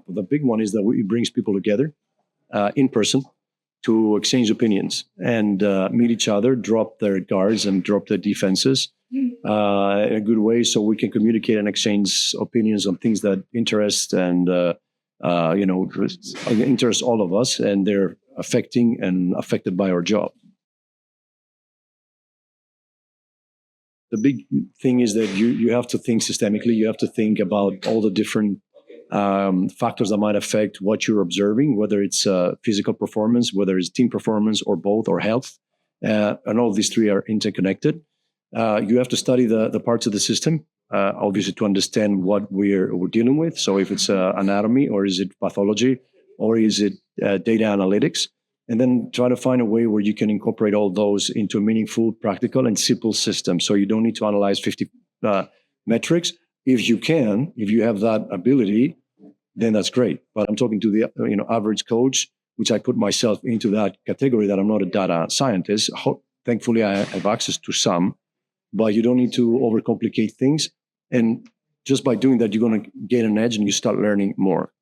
the big one is that it brings people together in person to exchange opinions and meet each other, drop their guards and drop their defenses in a good way, so we can communicate and exchange opinions on things that interest and interest all of us, and they're affecting and affected by our job. The big thing is that you have to think systemically. You have to think about all the different factors that might affect what you're observing, whether it's physical performance, whether it's team performance, or both, or health. And all these three are interconnected. You have to study the parts of the system, obviously, to understand what we're dealing with. So if it's anatomy, or is it pathology, or is it data analytics? And then try to find a way where you can incorporate all those into a meaningful, practical, and simple system. So you don't need to analyze 50 metrics. If you have that ability, then that's great. But I'm talking to the average coach, which I put myself into that category, that I'm not a data scientist. Thankfully, I have access to some, but you don't need to overcomplicate things. And just by doing that, you're going to gain an edge and you start learning more.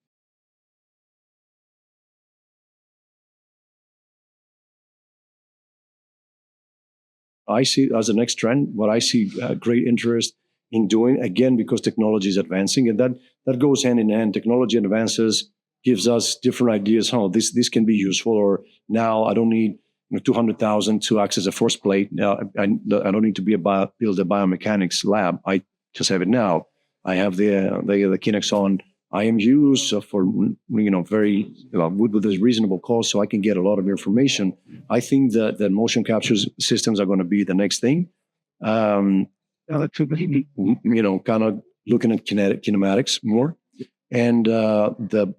I see as the next trend, what I see great interest in doing, again, because technology is advancing, and that goes hand in hand. Technology advances, gives us different ideas. This can be useful, or now I don't need 200,000 to access a force plate. Now I don't need to build a biomechanics lab. I just have it now. I have the KINEXON IMUs for very with a reasonable cost, so I can get a lot of information. I think that the motion capture systems are going to be the next thing. Kind of looking at kinematics more, and the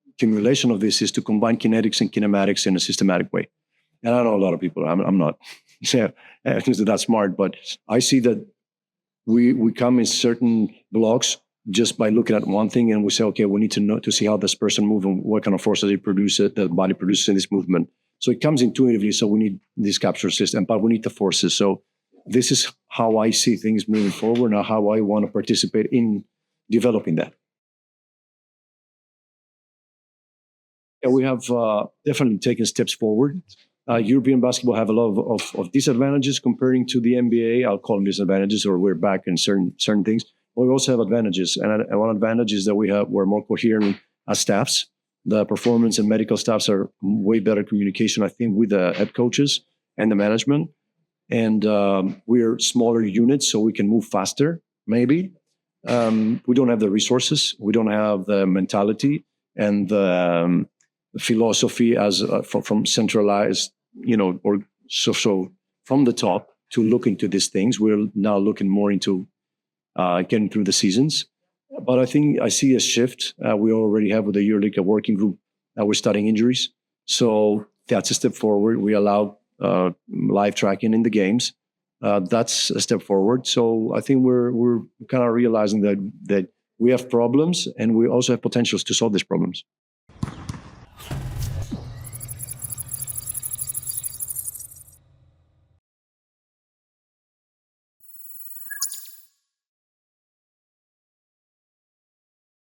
accumulation of this is to combine kinetics and kinematics in a systematic way. And I know a lot of people. I'm not that smart, but I see that we come in certain blocks just by looking at one thing, and we say, okay, we need to know to see how this person moves and what kind of forces the body produces in this movement. So it comes intuitively. So we need this capture system, but we need the forces. So this is how I see things moving forward, and how I want to participate in developing that. Yeah, we have definitely taken steps forward. European basketball have a lot of disadvantages comparing to the NBA. I'll call them disadvantages, or we're back in certain things. But we also have advantages, and one advantage is that we're more coherent as staffs. The performance and medical staffs are way better communication, I think, with the head coaches and the management. And we're smaller units, so we can move faster, maybe. We don't have the resources. We don't have the mentality and the philosophy as from centralized, or so from the top to look into these things. We're now looking more into getting through the seasons. But I think I see a shift. We already have with the EuroLeague a working group. We're studying injuries. So that's a step forward. We allow live tracking in the games. That's a step forward. So I think we're kind of realizing that we have problems, and we also have potentials to solve these problems.